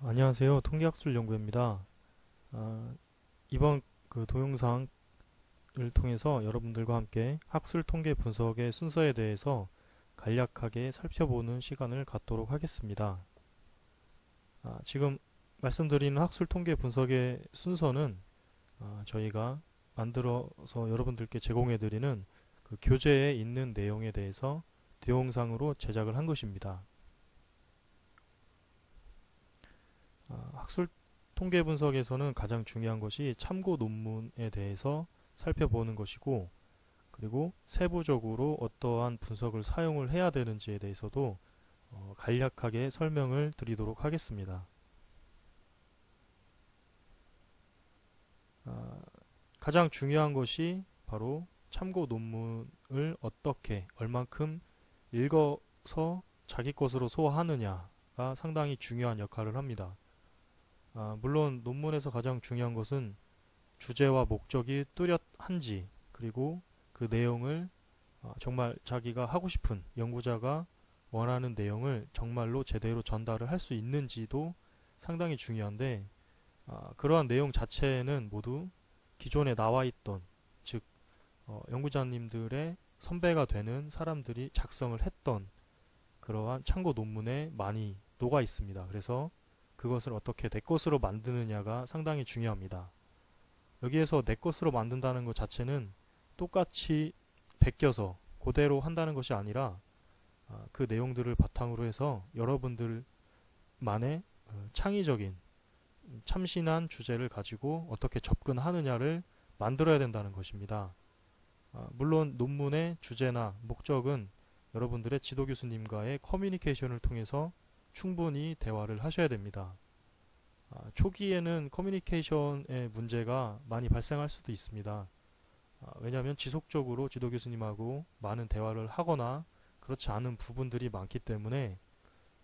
안녕하세요. 통계학술연구회입니다. 이번 동영상을 통해서 여러분들과 함께 학술 통계 분석의 순서에 대해서 간략하게 살펴보는 시간을 갖도록 하겠습니다. 지금 말씀드리는 학술 통계 분석의 순서는 저희가 만들어서 여러분들께 제공해드리는 그 교재에 있는 내용에 대해서 동영상으로 제작을 한 것입니다. 학술 통계 분석에서는 가장 중요한 것이 참고 논문에 대해서 살펴보는 것이고, 그리고 세부적으로 어떠한 분석을 사용을 해야 되는지에 대해서도 간략하게 설명을 드리도록 하겠습니다. 가장 중요한 것이 바로 참고 논문을 어떻게, 얼만큼 읽어서 자기 것으로 소화하느냐가 상당히 중요한 역할을 합니다. 물론 논문에서 가장 중요한 것은 주제와 목적이 뚜렷한지, 그리고 그 내용을 정말 자기가 하고 싶은 연구자가 원하는 내용을 정말로 제대로 전달을 할 수 있는지도 상당히 중요한데, 그러한 내용 자체는 모두 기존에 나와 있던, 즉 연구자님들의 선배가 되는 사람들이 작성을 했던 그러한 참고 논문에 많이 녹아 있습니다. 그래서 그것을 어떻게 내 것으로 만드느냐가 상당히 중요합니다. 여기에서 내 것으로 만든다는 것 자체는 똑같이 베껴서 그대로 한다는 것이 아니라 그 내용들을 바탕으로 해서 여러분들만의 창의적인 참신한 주제를 가지고 어떻게 접근하느냐를 만들어야 된다는 것입니다. 물론 논문의 주제나 목적은 여러분들의 지도 교수님과의 커뮤니케이션을 통해서 충분히 대화를 하셔야 됩니다. 초기에는 커뮤니케이션의 문제가 많이 발생할 수도 있습니다. 왜냐하면 지속적으로 지도 교수님하고 많은 대화를 하거나 그렇지 않은 부분들이 많기 때문에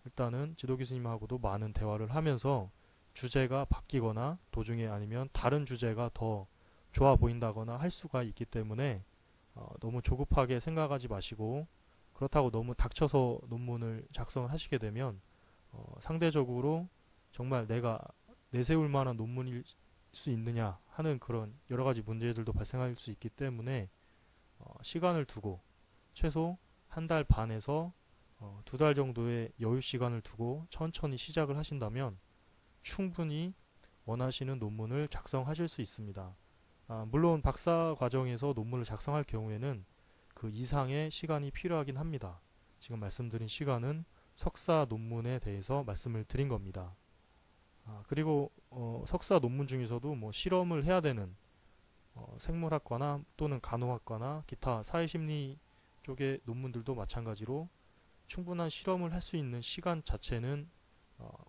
일단은 지도 교수님하고도 많은 대화를 하면서 주제가 바뀌거나 도중에 아니면 다른 주제가 더 좋아 보인다거나 할 수가 있기 때문에 너무 조급하게 생각하지 마시고, 그렇다고 너무 닥쳐서 논문을 작성을 하시게 되면 상대적으로 정말 내가 내세울 만한 논문일 수 있느냐 하는 그런 여러 가지 문제들도 발생할 수 있기 때문에 시간을 두고 최소 한 달 반에서 2달 정도의 여유 시간을 두고 천천히 시작을 하신다면 충분히 원하시는 논문을 작성하실 수 있습니다. 물론 박사 과정에서 논문을 작성할 경우에는 그 이상의 시간이 필요하긴 합니다. 지금 말씀드린 시간은 석사 논문에 대해서 말씀을 드린 겁니다. 그리고 석사 논문 중에서도 뭐 실험을 해야 되는 생물학과나 또는 간호학과나 기타 사회심리 쪽의 논문들도 마찬가지로 충분한 실험을 할 수 있는 시간 자체는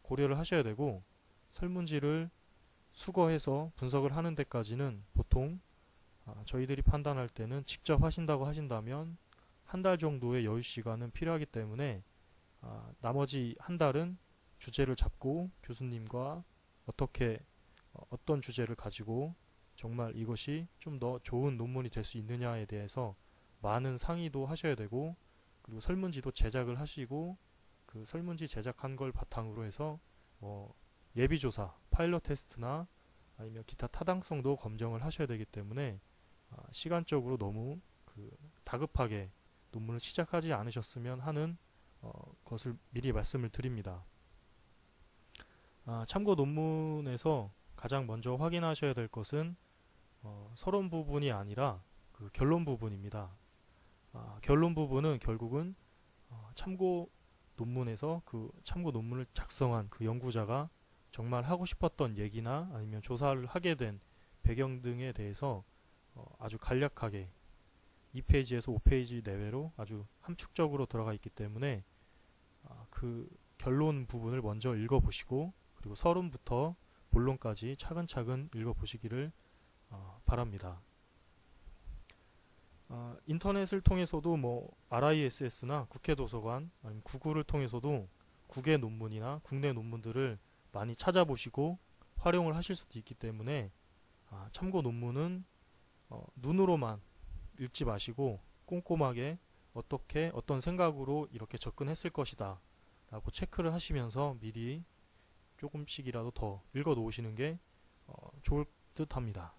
고려를 하셔야 되고, 설문지를 수거해서 분석을 하는 데까지는 보통 저희들이 판단할 때는 직접 하신다고 하신다면 한 달 정도의 여유 시간은 필요하기 때문에 나머지 한 달은 주제를 잡고 교수님과 어떻게 어떤 주제를 가지고 정말 이것이 좀 더 좋은 논문이 될 수 있느냐에 대해서 많은 상의도 하셔야 되고, 그리고 설문지도 제작을 하시고, 그 설문지 제작한 걸 바탕으로 해서 예비조사, 파일럿 테스트나 아니면 기타 타당성도 검증을 하셔야 되기 때문에 시간적으로 너무 다급하게 논문을 시작하지 않으셨으면 하는 것을 미리 말씀을 드립니다. 참고 논문에서 가장 먼저 확인하셔야 될 것은 서론 부분이 아니라 그 결론 부분입니다. 결론 부분은 결국은 참고 논문에서 그 참고 논문을 작성한 그 연구자가 정말 하고 싶었던 얘기나 아니면 조사를 하게 된 배경 등에 대해서 아주 간략하게 2페이지에서 5페이지 내외로 아주 함축적으로 들어가 있기 때문에 그 결론 부분을 먼저 읽어보시고, 그리고 서론부터 본론까지 차근차근 읽어보시기를 바랍니다. 인터넷을 통해서도 뭐 RISS나 국회도서관, 아니면 구글을 통해서도 국외 논문이나 국내 논문들을 많이 찾아보시고 활용을 하실 수도 있기 때문에 참고 논문은 눈으로만 읽지 마시고 꼼꼼하게 어떻게 어떤 생각으로 이렇게 접근했을 것이다 라고 체크를 하시면서 미리 조금씩이라도 더 읽어 놓으시는 게 좋을 듯 합니다.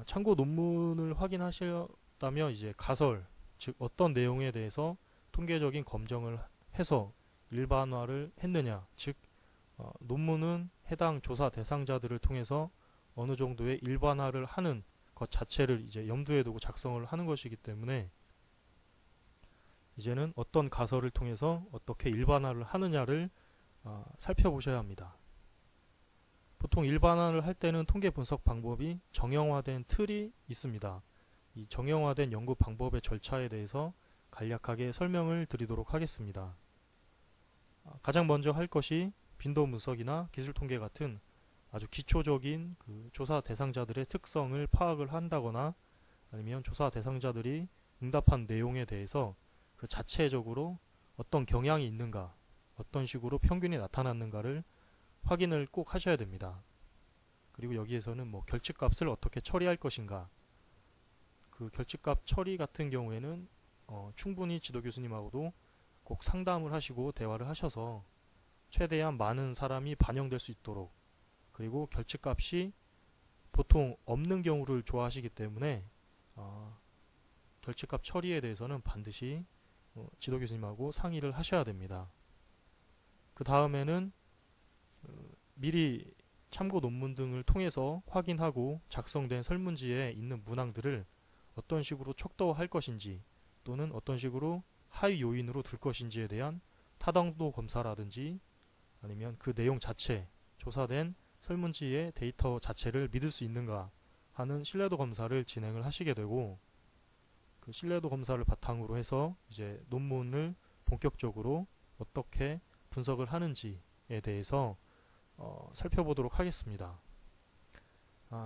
참고 논문을 확인하셨다면 이제 가설, 즉 어떤 내용에 대해서 통계적인 검증을 해서 일반화를 했느냐, 즉 논문은 해당 조사 대상자들을 통해서 어느 정도의 일반화를 하는 것 자체를 이제 염두에 두고 작성을 하는 것이기 때문에 이제는 어떤 가설을 통해서 어떻게 일반화를 하느냐를 살펴보셔야 합니다. 보통 일반화를 할 때는 통계 분석 방법이 정형화된 틀이 있습니다. 이 정형화된 연구 방법의 절차에 대해서 간략하게 설명을 드리도록 하겠습니다. 가장 먼저 할 것이 빈도 분석이나 기술 통계 같은 아주 기초적인 그 조사 대상자들의 특성을 파악을 한다거나 아니면 조사 대상자들이 응답한 내용에 대해서 그 자체적으로 어떤 경향이 있는가, 어떤 식으로 평균이 나타났는가를 확인을 꼭 하셔야 됩니다. 그리고 여기에서는 뭐 결집값을 어떻게 처리할 것인가, 그 결집값 처리 같은 경우에는 충분히 지도 교수님하고도 꼭 상담을 하시고 대화를 하셔서 최대한 많은 사람이 반영될 수 있도록, 그리고 결집값이 보통 없는 경우를 좋아하시기 때문에 결집값 처리에 대해서는 반드시 지도 교수님하고 상의를 하셔야 됩니다. 그 다음에는 미리 참고 논문 등을 통해서 확인하고 작성된 설문지에 있는 문항들을 어떤 식으로 척도할 것인지 또는 어떤 식으로 하위 요인으로 둘 것인지에 대한 타당도 검사라든지 아니면 그 내용 자체, 조사된 설문지의 데이터 자체를 믿을 수 있는가 하는 신뢰도 검사를 진행을 하시게 되고, 그 신뢰도 검사를 바탕으로 해서 이제 논문을 본격적으로 어떻게 분석을 하는지에 대해서 살펴보도록 하겠습니다.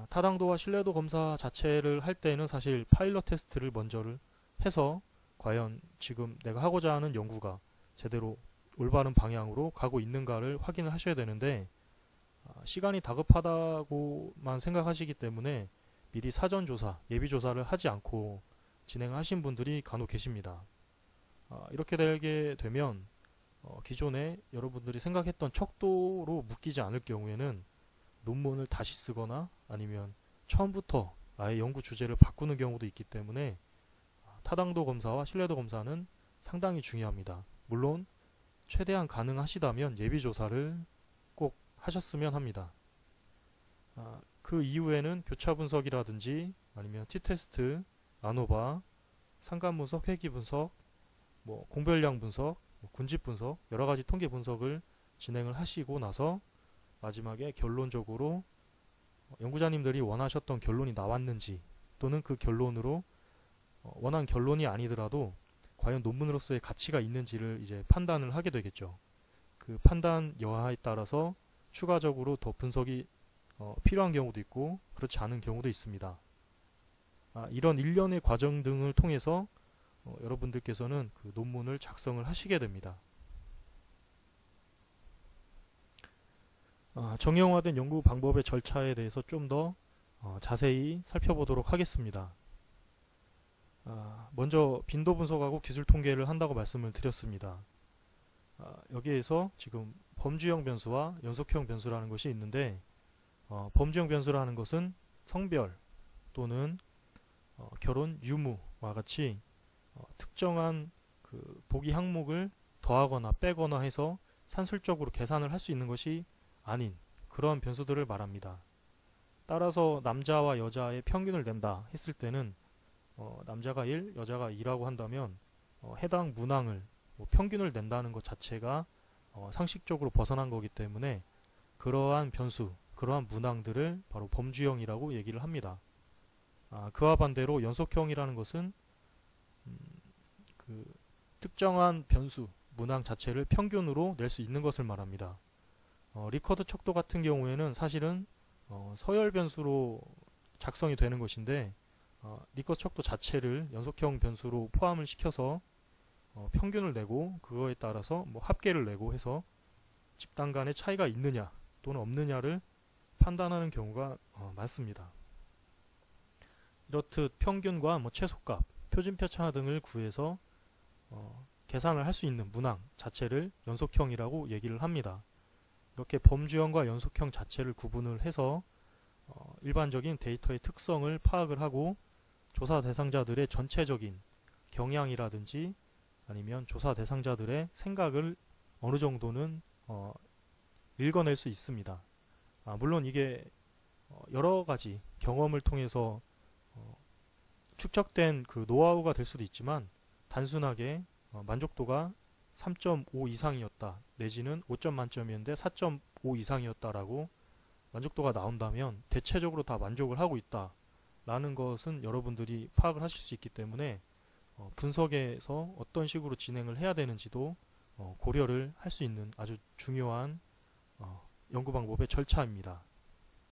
타당도와 신뢰도 검사 자체를 할 때는 사실 파일럿 테스트를 먼저를 해서 과연 지금 내가 하고자 하는 연구가 제대로 올바른 방향으로 가고 있는가를 확인을 하셔야 되는데, 시간이 다급하다고만 생각하시기 때문에 미리 사전조사, 예비조사를 하지 않고 진행하신 분들이 간혹 계십니다. 이렇게 되게 되면 기존에 여러분들이 생각했던 척도로 묶이지 않을 경우에는 논문을 다시 쓰거나 아니면 처음부터 아예 연구 주제를 바꾸는 경우도 있기 때문에 타당도 검사와 신뢰도 검사는 상당히 중요합니다. 물론 최대한 가능하시다면 예비조사를 꼭 하셨으면 합니다. 그 이후에는 교차 분석이라든지 아니면 T테스트, 아노바, 상관 분석, 회귀 분석, 공별량 분석, 군집 분석, 여러가지 통계 분석을 진행을 하시고 나서 마지막에 결론적으로 연구자님들이 원하셨던 결론이 나왔는지, 또는 그 결론으로 원한 결론이 아니더라도 과연 논문으로서의 가치가 있는지를 이제 판단을 하게 되겠죠. 그 판단 여하에 따라서 추가적으로 더 분석이 필요한 경우도 있고 그렇지 않은 경우도 있습니다. 이런 일련의 과정 등을 통해서 여러분들께서는 그 논문을 작성을 하시게 됩니다. 정형화된 연구 방법의 절차에 대해서 좀 더 자세히 살펴보도록 하겠습니다. 먼저 빈도 분석하고 기술 통계를 한다고 말씀을 드렸습니다. 여기에서 지금 범주형 변수와 연속형 변수라는 것이 있는데, 범주형 변수라는 것은 성별 또는 결혼, 유무와 같이 특정한 그 보기 항목을 더하거나 빼거나 해서 산술적으로 계산을 할 수 있는 것이 아닌 그런 변수들을 말합니다. 따라서 남자와 여자의 평균을 낸다 했을 때는 남자가 1, 여자가 2라고 한다면 해당 문항을 평균을 낸다는 것 자체가 상식적으로 벗어난 거기 때문에 그러한 변수, 그러한 문항들을 바로 범주형이라고 얘기를 합니다. 그와 반대로 연속형이라는 것은 그 특정한 변수, 문항 자체를 평균으로 낼 수 있는 것을 말합니다. 리커드 척도 같은 경우에는 사실은 서열 변수로 작성이 되는 것인데, 리커드 척도 자체를 연속형 변수로 포함을 시켜서 평균을 내고 그거에 따라서 합계를 내고 해서 집단 간의 차이가 있느냐 또는 없느냐를 판단하는 경우가 많습니다. 이렇듯 평균과 최소값, 표준표차 등을 구해서 계산을 할 수 있는 문항 자체를 연속형이라고 얘기를 합니다. 이렇게 범주형과 연속형 자체를 구분을 해서 일반적인 데이터의 특성을 파악을 하고 조사 대상자들의 전체적인 경향이라든지 아니면 조사 대상자들의 생각을 어느 정도는 읽어낼 수 있습니다. 물론 이게 여러 가지 경험을 통해서 축적된 그 노하우가 될 수도 있지만 단순하게 만족도가 3.5 이상이었다 내지는 5점 만점이었는데 4.5 이상이었다라고 만족도가 나온다면 대체적으로 다 만족을 하고 있다 라는 것은 여러분들이 파악을 하실 수 있기 때문에 분석에서 어떤 식으로 진행을 해야 되는지도 고려를 할 수 있는 아주 중요한 연구 방법의 절차입니다.